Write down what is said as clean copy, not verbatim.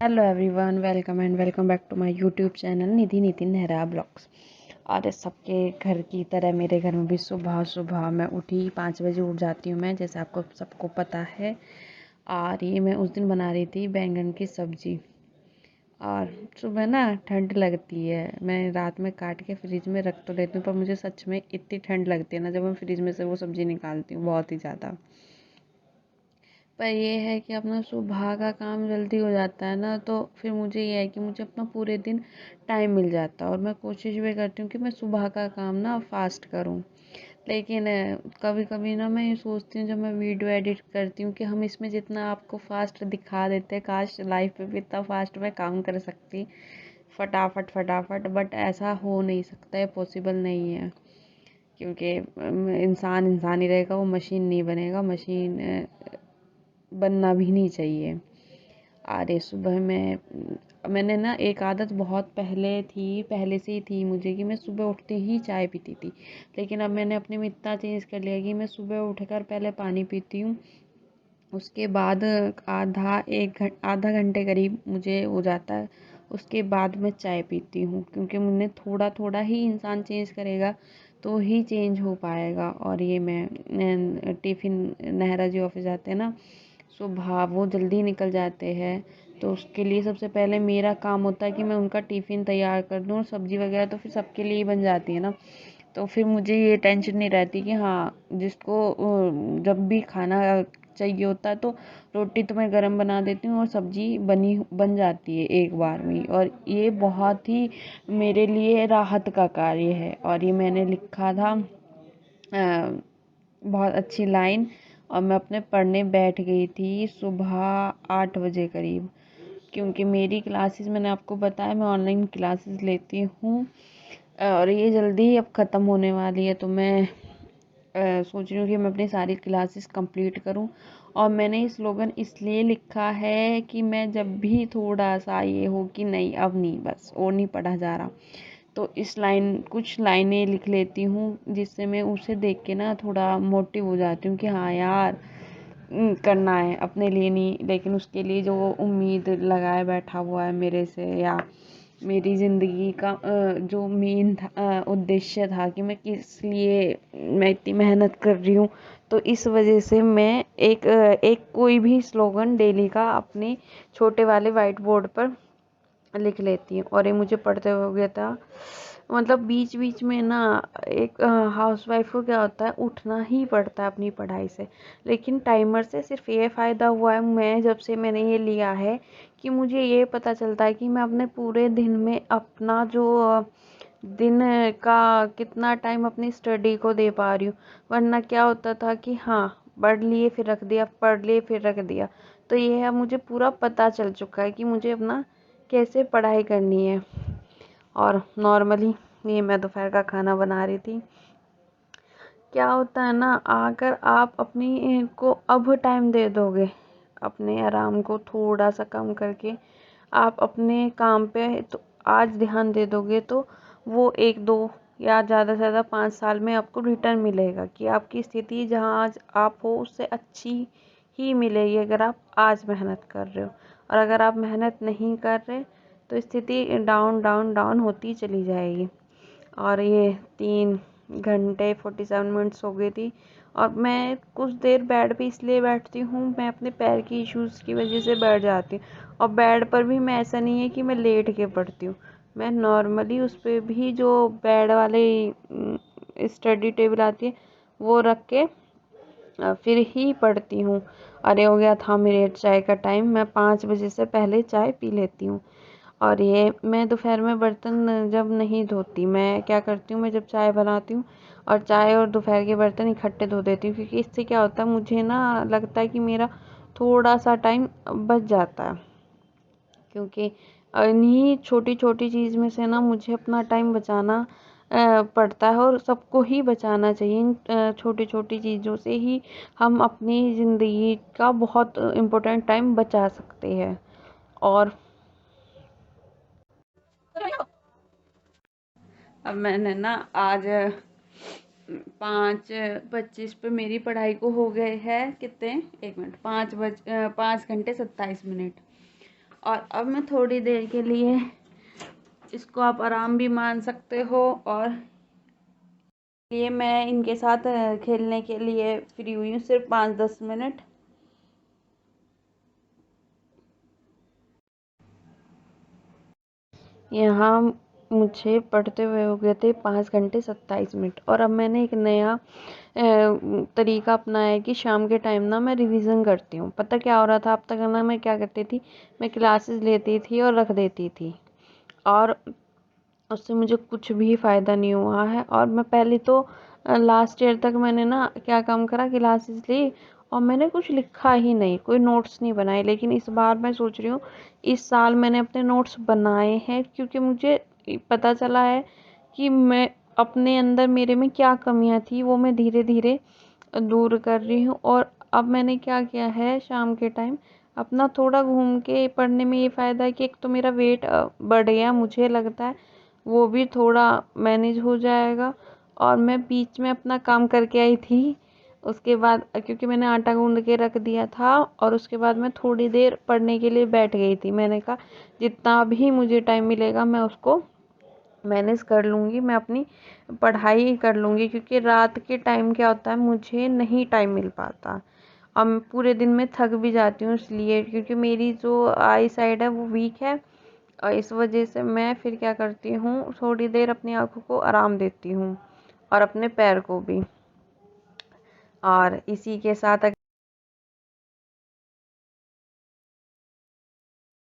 Hello everyone, welcome back to my YouTube channel Nidhi Nitin Nehra vlogs. और सबके घर की तरह मेरे घर में भी सुबह सुबह मैं उठी 5 बजे उठ जाती हूँ मैं, जैसे आपको सबको पता है। और ये मैं उस दिन बना रही थी बैंगन की सब्जी। और सुबह ना ठंड लगती है, मैं रात में काट के फ्रिज में रख तो लेती हूँ, पर मुझे सच में इतनी ठंड लगती है ना जब मैं फ्रिज में से वो सब्ज़ी निकालती हूँ, बहुत ही ज़्यादा। पर ये है कि अपना सुबह का काम जल्दी हो जाता है ना, तो फिर मुझे ये है कि मुझे अपना पूरे दिन टाइम मिल जाता है। और मैं कोशिश भी करती हूँ कि मैं सुबह का काम ना फास्ट करूँ। लेकिन कभी कभी ना मैं ये सोचती हूँ, जब मैं वीडियो एडिट करती हूँ, कि हम इसमें जितना आपको फास्ट दिखा देते हैं, काश लाइफ पे भी इतना फास्ट मैं काम कर सकती, फटाफट फटाफट। बट ऐसा हो नहीं सकता है, पॉसिबल नहीं है। क्योंकि इंसान इंसान ही रहेगा, वो मशीन नहीं बनेगा। मशीन बनना भी नहीं चाहिए। अरे सुबह में मैंने ना एक आदत बहुत पहले से ही थी मुझे, कि मैं सुबह उठते ही चाय पीती थी। लेकिन अब मैंने अपने में इतना चेंज कर लिया कि मैं सुबह उठकर पहले पानी पीती हूँ। उसके बाद आधा घंटे करीब मुझे हो जाता है, उसके बाद मैं चाय पीती हूँ। क्योंकि मुझे थोड़ा थोड़ा ही इंसान चेंज करेगा तो ही चेंज हो पाएगा। और ये मैं टिफ़िन, नेहरा जी ऑफिस जाते हैं ना सुबह, वो जल्दी निकल जाते हैं, तो उसके लिए सबसे पहले मेरा काम होता है कि मैं उनका टिफ़िन तैयार कर दूँ। और सब्ज़ी वगैरह तो फिर सबके लिए ही बन जाती है ना, तो फिर मुझे ये टेंशन नहीं रहती कि हाँ, जिसको जब भी खाना चाहिए होता है तो रोटी तो मैं गरम बना देती हूँ और सब्ज़ी बन जाती है एक बार में ही। और ये बहुत ही मेरे लिए राहत का कार्य है। और ये मैंने लिखा था बहुत अच्छी लाइन। और मैं अपने पढ़ने बैठ गई थी सुबह 8 बजे करीब। क्योंकि मेरी क्लासेस, मैंने आपको बताया, मैं ऑनलाइन क्लासेस लेती हूँ और ये जल्दी ही अब ख़त्म होने वाली है। तो मैं सोच रही हूँ कि मैं अपनी सारी क्लासेस कंप्लीट करूँ। और मैंने ये स्लोगन इसलिए लिखा है कि मैं जब भी थोड़ा सा ये हो कि नहीं अब नहीं, बस और नहीं पढ़ा जा रहा, तो कुछ लाइनें लिख लेती हूँ, जिससे मैं उसे देख के ना थोड़ा मोटिव हो जाती हूँ कि हाँ यार, करना है अपने लिए नहीं, लेकिन उसके लिए जो उम्मीद लगाए बैठा हुआ है मेरे से, या मेरी ज़िंदगी का जो मेन उद्देश्य था कि मैं किस लिए मैं इतनी मेहनत कर रही हूँ। तो इस वजह से मैं एक कोई भी स्लोगन डेली का अपने छोटे वाले वाइट बोर्ड पर लिख लेती हूँ। और ये मुझे पढ़ते हो गया था, मतलब बीच बीच में ना, एक हाउसवाइफ को क्या होता है, उठना ही पड़ता है अपनी पढ़ाई से। लेकिन टाइमर से सिर्फ ये फ़ायदा हुआ है, मैं जब से मैंने ये लिया है, कि मुझे ये पता चलता है कि मैं अपने पूरे दिन में अपना जो दिन का कितना टाइम अपनी स्टडी को दे पा रही हूँ। वरना क्या होता था कि हाँ, पढ़ लिए फिर रख दिया, पढ़ लिए फिर रख दिया। तो ये है, मुझे पूरा पता चल चुका है कि मुझे अपना कैसे पढ़ाई करनी है। और नॉर्मली ये मैं दोपहर का खाना बना रही थी। क्या होता है ना, अगर आप अपनी को अब टाइम दे दोगे, अपने आराम को थोड़ा सा कम करके आप अपने काम पे तो आज ध्यान दे दोगे, तो वो 1-2 या ज़्यादा से ज़्यादा 5 साल में आपको रिटर्न मिलेगा, कि आपकी स्थिति जहाँ आज आप हो उससे अच्छी ही मिलेगी अगर आप आज मेहनत कर रहे हो। और अगर आप मेहनत नहीं कर रहे तो स्थिति डाउन डाउन डाउन होती चली जाएगी। और ये 3 घंटे 47 मिनट्स हो गई थी। और मैं कुछ देर बेड पे इसलिए बैठती हूँ, मैं अपने पैर की इश्यूज़ की वजह से बैठ जाती हूँ। और बेड पर भी मैं, ऐसा नहीं है कि मैं लेट के पढ़ती हूँ, मैं नॉर्मली उस पर भी जो बेड वाले स्टडी टेबल आती है वो रख के फिर ही पढ़ती हूँ। अरे हो गया था मेरे चाय का टाइम, मैं 5 बजे से पहले चाय पी लेती हूँ। और ये मैं दोपहर में बर्तन जब नहीं धोती, मैं क्या करती हूँ, मैं जब चाय बनाती हूँ और चाय और दोपहर के बर्तन इकट्ठे धो देती हूँ। क्योंकि इससे क्या होता है, मुझे ना लगता है कि मेरा थोड़ा सा टाइम बच जाता है। क्योंकि इन्हीं छोटी छोटी चीज़ में से ना मुझे अपना टाइम बचाना पड़ता है, और सबको ही बचाना चाहिए। इन छोटी छोटी चीज़ों से ही हम अपनी ज़िंदगी का बहुत इम्पोर्टेंट टाइम बचा सकते हैं। और अब मैंने ना आज 5:25 पे मेरी पढ़ाई को हो गए हैं कितने, 1 मिनट, 5 घंटे 27 मिनट। और अब मैं थोड़ी देर के लिए, इसको आप आराम भी मान सकते हो, और ये मैं इनके साथ खेलने के लिए फ्री हुई हूँ सिर्फ 5-10 मिनट। यहाँ मुझे पढ़ते हुए हो गए थे 5 घंटे 27 मिनट, और अब मैंने एक नया तरीका अपनाया है कि शाम के टाइम ना मैं रिवीजन करती हूँ। पता क्या हो रहा था अब तक ना, मैं क्या करती थी, मैं क्लासेस लेती थी और रख देती थी, और उससे मुझे कुछ भी फ़ायदा नहीं हुआ है। और मैं पहले तो लास्ट ईयर तक मैंने ना क्या काम करा, क्लासेस ली और मैंने कुछ लिखा ही नहीं, कोई नोट्स नहीं बनाए। लेकिन इस बार मैं सोच रही हूँ, इस साल मैंने अपने नोट्स बनाए हैं, क्योंकि मुझे पता चला है कि मैं अपने अंदर मेरे में क्या कमियाँ थी, वो मैं धीरे धीरे दूर कर रही हूँ। और अब मैंने क्या किया है, शाम के टाइम अपना थोड़ा घूम के पढ़ने में ये फ़ायदा है कि एक तो मेरा वेट बढ़ गया मुझे लगता है, वो भी थोड़ा मैनेज हो जाएगा। और मैं बीच में अपना काम करके आई थी, उसके बाद क्योंकि मैंने आटा गूंद के रख दिया था, और उसके बाद मैं थोड़ी देर पढ़ने के लिए बैठ गई थी। मैंने कहा जितना भी मुझे टाइम मिलेगा मैं उसको मैनेज कर लूँगी, मैं अपनी पढ़ाई कर लूँगी, क्योंकि रात के टाइम क्या होता है, मुझे नहीं टाइम मिल पाता। अब पूरे दिन में थक भी जाती हूँ, इसलिए क्योंकि मेरी जो आई साइड है वो वीक है, और इस वजह से मैं फिर क्या करती हूँ, थोड़ी देर अपनी आँखों को आराम देती हूँ और अपने पैर को भी। और इसी के साथ